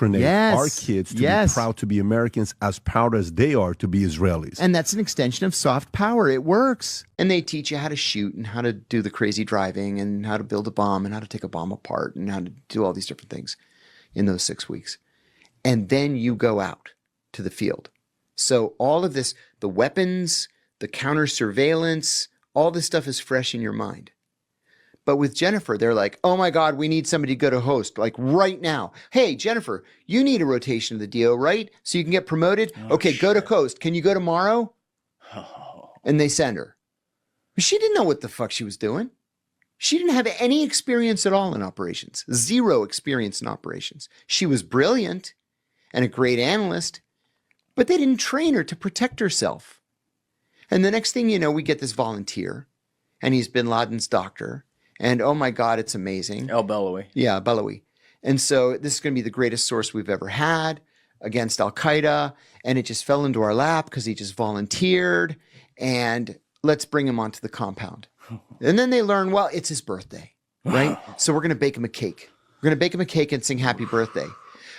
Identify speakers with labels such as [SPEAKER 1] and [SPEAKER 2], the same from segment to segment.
[SPEAKER 1] our kids to be proud to be Americans, as proud as they are to be Israelis.
[SPEAKER 2] And that's an extension of soft power. It works. And they teach you how to shoot and how to do the crazy driving and how to build a bomb and how to take a bomb apart and how to do all these different things in those 6 weeks. And then you go out to the field. So all of this, the weapons, the counter surveillance, all this stuff is fresh in your mind. But with Jennifer, they're like, oh my God, we need somebody to go to host, like right now. Hey, Jennifer, you need a rotation of the DO, right? So you can get promoted. Okay, shit. Go to coast. Can you go tomorrow? And they send her. But she didn't know what the fuck she was doing. She didn't have any experience at all in operations. Zero experience in operations. She was brilliant and a great analyst, but they didn't train her to protect herself. And the next thing you know, we get this volunteer, and he's Bin Laden's doctor. And oh my God, it's amazing.
[SPEAKER 3] Al-Balawi.
[SPEAKER 2] Yeah, Balawi. And so this is going to be the greatest source we've ever had against Al-Qaeda. And it just fell into our lap because he just volunteered. And let's bring him onto the compound. And then they learn, well, it's his birthday, right? So we're going to bake him a cake. We're going to bake him a cake and sing happy birthday.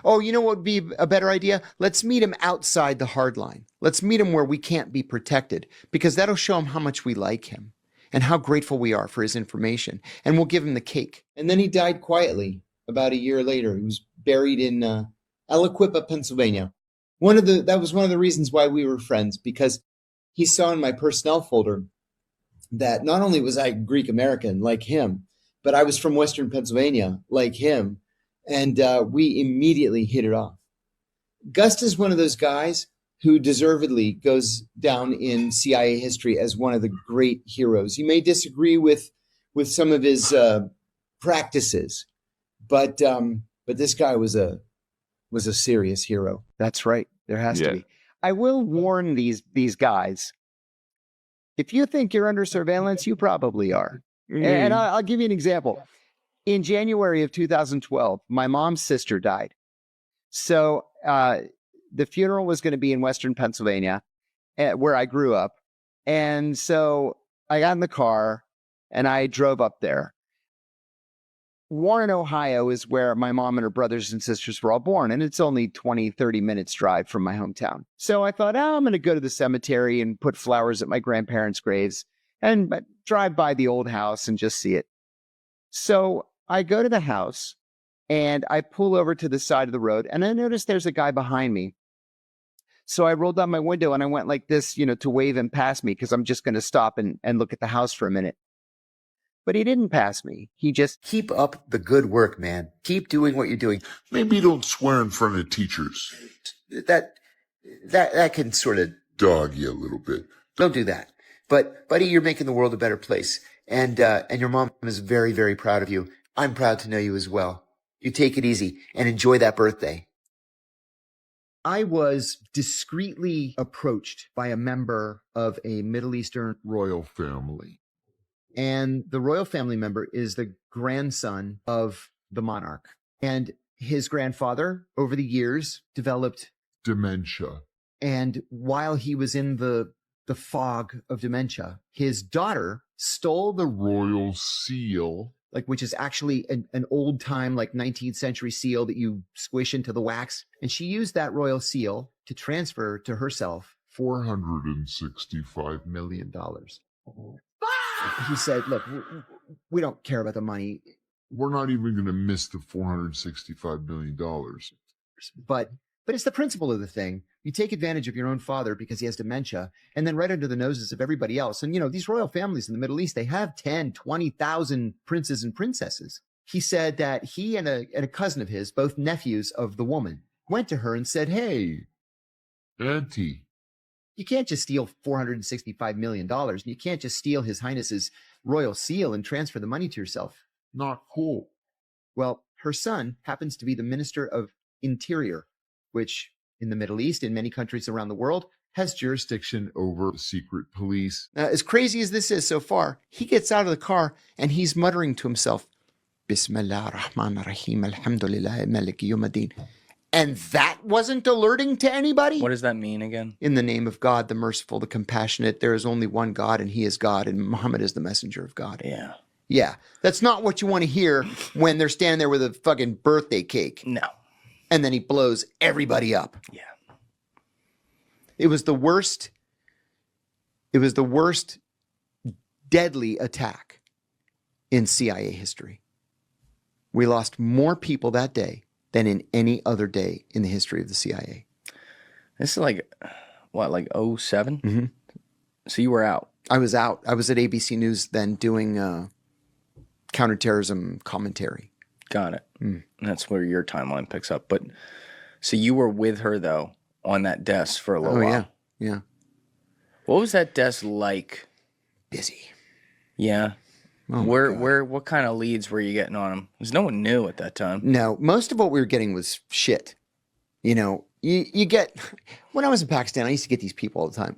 [SPEAKER 2] Oh, you know what would be a better idea? Let's meet him outside the hard line. Let's meet him where we can't be protected, because that'll show him how much we like him and how grateful we are for his information. And we'll give him the cake. And then he died quietly about a year later. He was buried in Aliquippa, Pennsylvania. That was one of the reasons why we were friends, because he saw in my personnel folder that not only was I Greek American like him, but I was from Western Pennsylvania like him. And we immediately hit it off. Gust is one of those guys who deservedly goes down in CIA history as one of the great heroes. You may disagree with some of his practices, but this guy was a serious hero.
[SPEAKER 4] That's right. There has to be. I will warn these guys. If you think you're under surveillance, you probably are. And I'll give you an example. In January of 2012, my mom's sister died. So the funeral was going to be in Western Pennsylvania, where I grew up. And so I got in the car and I drove up there. Warren, Ohio is where my mom and her brothers and sisters were all born. And it's only 20, 30 minutes drive from my hometown. So I thought, I'm going to go to the cemetery and put flowers at my grandparents' graves and drive by the old house and just see it. So I go to the house and I pull over to the side of the road and I notice there's a guy behind me. So I rolled down my window and I went like this, to wave him past me because I'm just going to stop and look at the house for a minute. But he didn't pass me. He just,
[SPEAKER 2] keep up the good work, man. Keep doing what you're doing.
[SPEAKER 5] Maybe don't swear in front of teachers.
[SPEAKER 2] That can sort of
[SPEAKER 5] dog you a little bit.
[SPEAKER 2] Don't do that. But buddy, you're making the world a better place. And your mom is very, very proud of you. I'm proud to know you as well. You take it easy and enjoy that birthday. I was discreetly approached by a member of a Middle Eastern
[SPEAKER 5] royal family.
[SPEAKER 2] And the royal family member is the grandson of the monarch. And his grandfather, over the years, developed
[SPEAKER 5] dementia.
[SPEAKER 2] And while he was in the fog of dementia, his daughter stole the
[SPEAKER 5] royal seal,
[SPEAKER 2] which is actually an old time, 19th century seal that you squish into the wax. And she used that royal seal to transfer to herself
[SPEAKER 5] $465 million.
[SPEAKER 2] He said, look, we don't care about the money.
[SPEAKER 5] We're not even going to miss the $465 million.
[SPEAKER 2] But it's the principle of the thing. You take advantage of your own father because he has dementia, and then right under the noses of everybody else. And, these royal families in the Middle East, they have 10, 20,000 princes and princesses. He said that he and a cousin of his, both nephews of the woman, went to her and said, hey,
[SPEAKER 5] Auntie,
[SPEAKER 2] you can't just steal $465 million. You can't just steal His Highness's royal seal and transfer the money to yourself.
[SPEAKER 5] Not cool.
[SPEAKER 2] Well, her son happens to be the Minister of Interior, which in the Middle East, in many countries around the world, has jurisdiction over secret police. As crazy as this is so far, he gets out of the car and he's muttering to himself, Bismillah ar-Rahman ar-Rahim, alhamdulillah, maliki yawmiddin. And that wasn't alerting to anybody?
[SPEAKER 3] What does that mean again?
[SPEAKER 2] In the name of God, the merciful, the compassionate, there is only one God and he is God and Muhammad is the messenger of God.
[SPEAKER 3] Yeah.
[SPEAKER 2] Yeah. That's not what you want to hear when they're standing there with a fucking birthday cake.
[SPEAKER 3] No.
[SPEAKER 2] And then he blows everybody up.
[SPEAKER 3] Yeah.
[SPEAKER 2] It was the worst. It was the worst deadly attack in CIA history. We lost more people that day than in any other day in the history of the CIA.
[SPEAKER 3] This is like, what, like 07?
[SPEAKER 2] Mm-hmm.
[SPEAKER 3] So you were out.
[SPEAKER 2] I was out. I was at ABC News then doing counterterrorism commentary.
[SPEAKER 3] Got it. That's where your timeline picks up. But so you were with her, though, on that desk for a little while.
[SPEAKER 2] Yeah.
[SPEAKER 3] What was that desk like?
[SPEAKER 2] Busy.
[SPEAKER 3] Yeah.
[SPEAKER 2] Oh,
[SPEAKER 3] what kind of leads were you getting on them? Because no one knew at that time.
[SPEAKER 2] No, most of what we were getting was shit. You know, you get, when I was in Pakistan, I used to get these people all the time,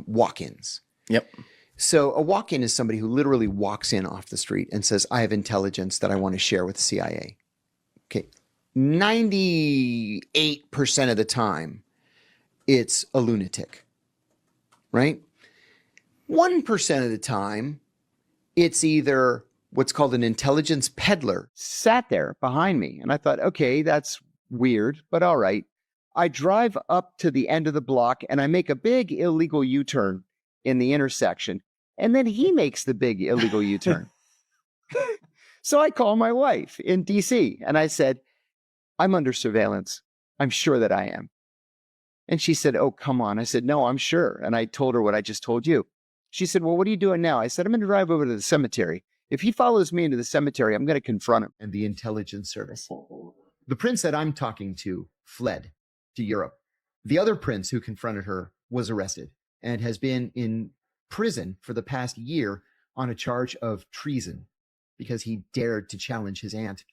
[SPEAKER 2] walk-ins.
[SPEAKER 3] Yep.
[SPEAKER 2] So a walk-in is somebody who literally walks in off the street and says, I have intelligence that I want to share with the CIA. Okay. 98% of the time, it's a lunatic, right? 1% of the time, it's either what's called an intelligence peddler.
[SPEAKER 4] Sat there behind me, and I thought, okay, that's weird, but all right. I drive up to the end of the block, and I make a big illegal U-turn in the intersection, and then he makes the big illegal U-turn. So I call my wife in DC, and I said, I'm under surveillance. I'm sure that I am. And she said, oh, come on. I said, no, I'm sure. And I told her what I just told you. She said, well, what are you doing now? I said, I'm going to drive over to the cemetery. If he follows me into the cemetery, I'm going to confront him.
[SPEAKER 2] And the intelligence service. The prince that I'm talking to fled to Europe. The other prince who confronted her was arrested and has been in prison for the past year on a charge of treason because he dared to challenge his aunt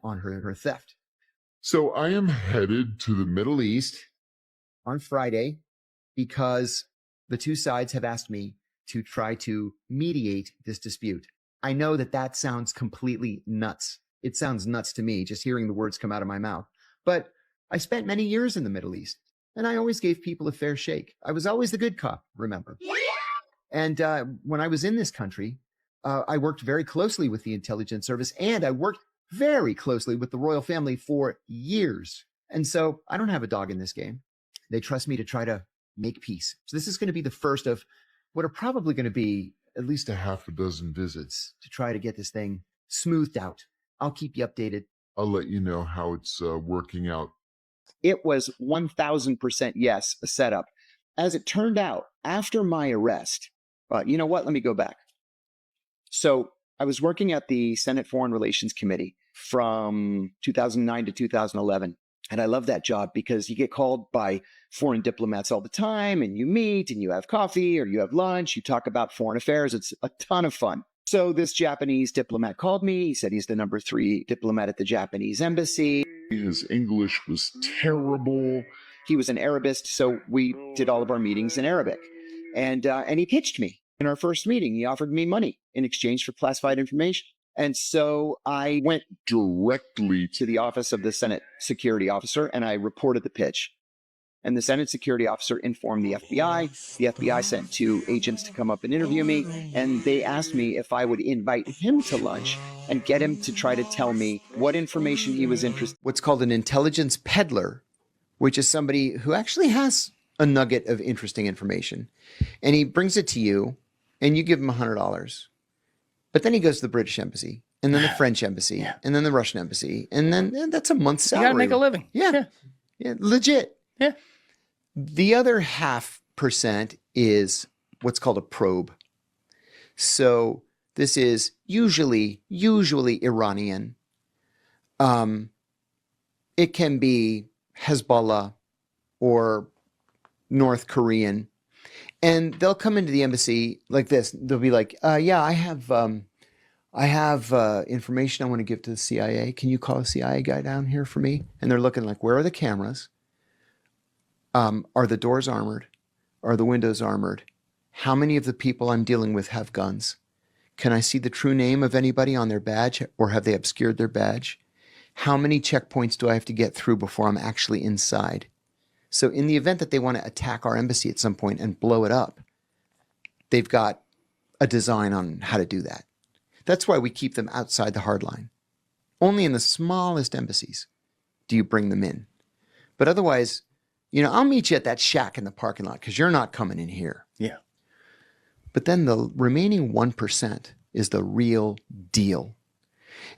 [SPEAKER 2] on her theft.
[SPEAKER 5] So I am headed to the
[SPEAKER 2] Middle East on Friday because the two sides have asked me to try to mediate this dispute. I know that that sounds completely nuts. It sounds nuts to me just hearing the words come out of my mouth. But I spent many years in the Middle East, and I always gave people a fair shake. I was always the good cop, remember? And when I was in this country, I worked very closely with the intelligence service, and I worked very closely with the royal family for years. And so I don't have a dog in this game. They trust me to try to make peace. So this is going to be the first of what are probably going to be at least
[SPEAKER 5] a half a dozen visits
[SPEAKER 2] to try to get this thing smoothed out. I'll keep you updated.
[SPEAKER 5] I'll let you know how it's working out.
[SPEAKER 4] It was 1000% yes, a setup. As it turned out, after my arrest, you know what? Let me go back. So I was working at the Senate Foreign Relations Committee from 2009 to 2011. And I love that job because you get called by foreign diplomats all the time, and you meet and you have coffee or you have lunch, you talk about foreign affairs. It's a ton of fun. So this Japanese diplomat called me. He said he's the number 3 diplomat at the Japanese embassy.
[SPEAKER 5] His English was terrible.
[SPEAKER 4] He was an Arabist, so we did all of our meetings in Arabic. And he pitched me. In our first meeting, he offered me money in exchange for classified information. And so I went directly to the office of the Senate security officer, and I reported the pitch. And the Senate security officer informed the FBI. The FBI sent 2 agents to come up and interview me, and they asked me if I would invite him to lunch and get him to try to tell me what information he was interested in.
[SPEAKER 2] What's called an intelligence peddler, which is somebody who actually has a nugget of interesting information. And he brings it to you, and you give him $100. But then he goes to the British embassy, and then the French embassy, and then the Russian embassy, and then that's a month's salary.
[SPEAKER 3] You got to make a living.
[SPEAKER 2] Yeah, legit.
[SPEAKER 3] Yeah.
[SPEAKER 2] The other 0.5% is what's called a probe. So this is usually Iranian. It can be Hezbollah or North Korean. And they'll come into the embassy like this. They'll be like, yeah, I have information I want to give to the CIA. Can you call a CIA guy down here for me? And they're looking like, where are the cameras? Are the doors armored? Are the windows armored? How many of the people I'm dealing with have guns? Can I see the true name of anybody on their badge, or have they obscured their badge? How many checkpoints do I have to get through before I'm actually inside? So in the event that they want to attack our embassy at some point and blow it up, they've got a design on how to do that. That's why we keep them outside the hard line. Only in the smallest embassies. do you bring them in? But otherwise, I'll meet you at that shack in the parking lot because you're not coming in here.
[SPEAKER 3] Yeah.
[SPEAKER 2] But then the remaining 1% is the real deal.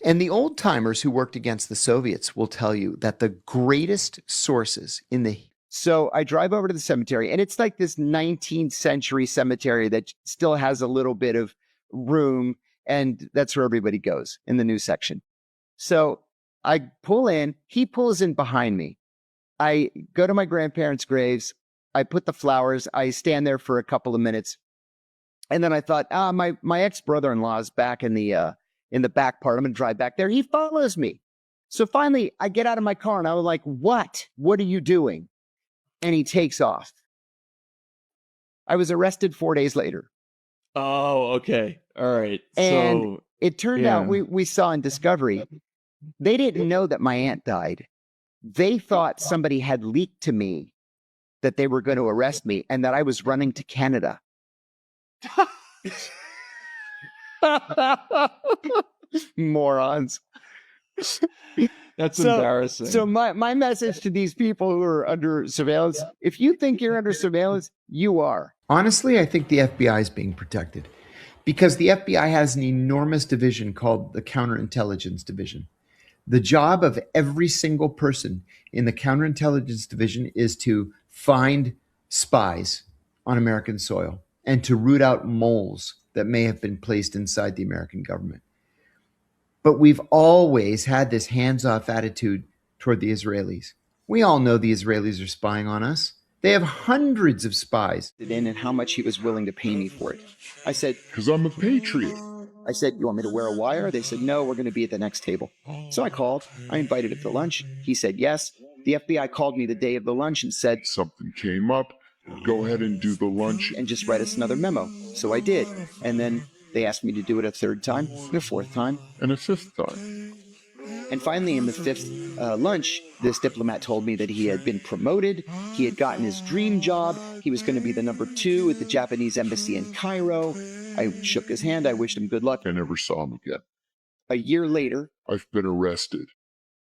[SPEAKER 2] And the old timers who worked against the Soviets will tell you that the greatest sources in the...
[SPEAKER 4] So I drive over to the cemetery, and it's like this 19th century cemetery that still has a little bit of room, and that's where everybody goes in the new section. So I pull in, he pulls in behind me. I go to my grandparents' graves. I put the flowers. I stand there for a couple of minutes. And then I thought, my ex-brother-in-law is back in the back part. I'm going to drive back there. He follows me. So finally, I get out of my car and I was like, what? What are you doing? And he takes off. I was arrested 4 days later.
[SPEAKER 6] Oh, okay. All right.
[SPEAKER 4] And
[SPEAKER 6] so
[SPEAKER 4] it turned out we saw in Discovery, they didn't know that my aunt died. They thought somebody had leaked to me that they were going to arrest me and that I was running to Canada. Morons.
[SPEAKER 6] That's embarrassing.
[SPEAKER 4] So my message to these people who are under surveillance, if you think you're under surveillance, you are.
[SPEAKER 2] Honestly, I think the FBI is being protected because the FBI has an enormous division called the Counterintelligence Division. The job of every single person in the Counterintelligence Division is to find spies on American soil and to root out moles that may have been placed inside the American government. But we've always had this hands-off attitude toward the Israelis. We all know the Israelis are spying on us. They have hundreds of spies.
[SPEAKER 4] And how much he was willing to pay me for it. I said,
[SPEAKER 5] Because I'm a patriot.
[SPEAKER 4] I said, you want me to wear a wire? They said, no, we're going to be at the next table. So I called. I invited him to lunch. He said yes. The FBI called me the day of the lunch and said,
[SPEAKER 5] Something came up. Go ahead and do the lunch.
[SPEAKER 4] and just write us another memo. So I did. And then they asked me to do it a third time, and a fourth time.
[SPEAKER 5] And a fifth time.
[SPEAKER 4] And finally, in the fifth lunch, this diplomat told me that he had been promoted. He had gotten his dream job. He was going to be the number 2 at the Japanese embassy in Cairo. I shook his hand. I wished him good luck.
[SPEAKER 5] I never saw him again.
[SPEAKER 4] A year later,
[SPEAKER 5] I've been arrested.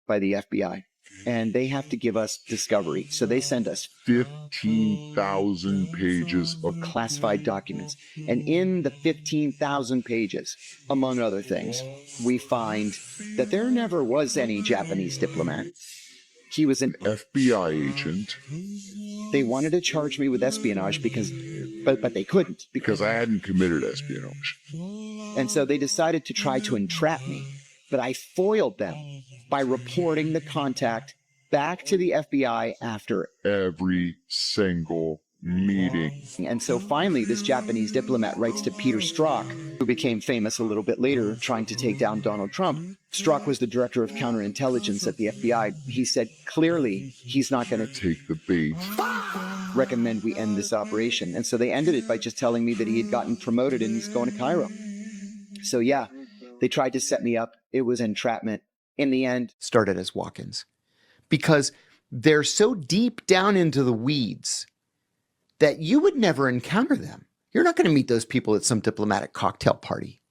[SPEAKER 4] by the FBI, and they have to give us discovery. So they send us
[SPEAKER 5] 15,000 pages of
[SPEAKER 4] classified documents. And in the 15,000 pages, among other things, we find that there never was any Japanese diplomat. He was an
[SPEAKER 5] FBI agent
[SPEAKER 4] They wanted to charge me with espionage but they couldn't.
[SPEAKER 5] because I hadn't committed espionage.
[SPEAKER 4] And so they decided to try to entrap me. But I foiled them by reporting the contact back to the FBI after.
[SPEAKER 5] Every single meeting.
[SPEAKER 4] And so finally, this Japanese diplomat writes to Peter Strzok, who became famous a little bit later trying to take down Donald Trump. Strzok was the director of counterintelligence at the FBI. He said clearly he's not going to
[SPEAKER 5] Take the bait.
[SPEAKER 4] recommend we end this operation. And so they ended it by just telling me that he had gotten promoted and he's going to Cairo. So yeah, they tried to set me up. It was entrapment. In the end,
[SPEAKER 2] Started as walk-ins because they're so deep down into the weeds that you would never encounter them. You're not going to meet those people at some diplomatic cocktail party,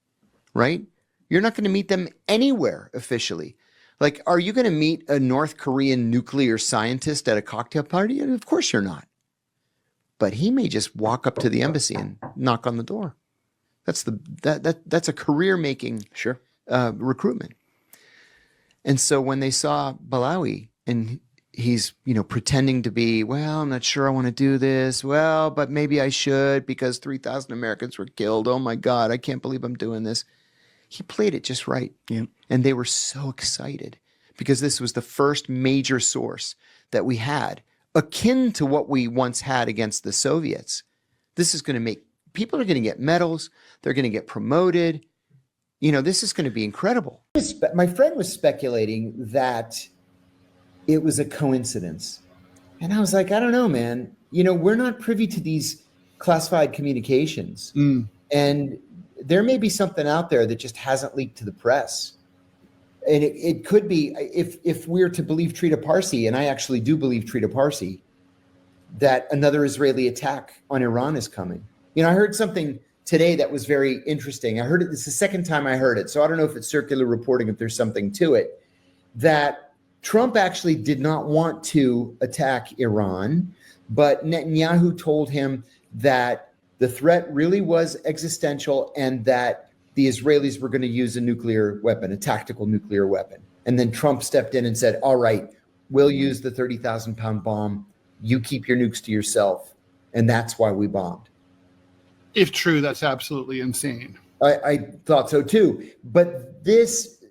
[SPEAKER 2] right? You're not going to meet them anywhere officially. Like, are you going to meet a North Korean nuclear scientist at a cocktail party? And of course you're not. But he may just walk up to the embassy and knock on the door. That's a career-making recruitment. And so when they saw Balawi and he's, pretending to be, well, I'm not sure I want to do this. Well, but maybe I should because 3,000 Americans were killed. Oh my God, I can't believe I'm doing this. He played it just right.
[SPEAKER 3] Yeah.
[SPEAKER 2] And they were so excited because this was the first major source that we had, akin to what we once had against the Soviets. This is going to make, people are going to get medals. They're going to get promoted. This is going to be incredible. My friend was speculating that it was a coincidence. And I was like, I don't know, man. We're not privy to these classified communications. And there may be something out there that just hasn't leaked to the press. And it could be, if we're to believe Trita Parsi, and I actually do believe Trita Parsi, that another Israeli attack on Iran is coming. I heard something today that was very interesting. I heard it, it's the second time I heard it, so I don't know if it's circular reporting, if there's something to it, that Trump actually did not want to attack Iran, but Netanyahu told him that the threat really was existential and that the Israelis were going to use a nuclear weapon, a tactical nuclear weapon. And then Trump stepped in and said, all right, we'll use the 30,000-pound bomb. You keep your nukes to yourself. And that's why we bombed.
[SPEAKER 7] If true, that's absolutely insane.
[SPEAKER 2] I thought so too. But this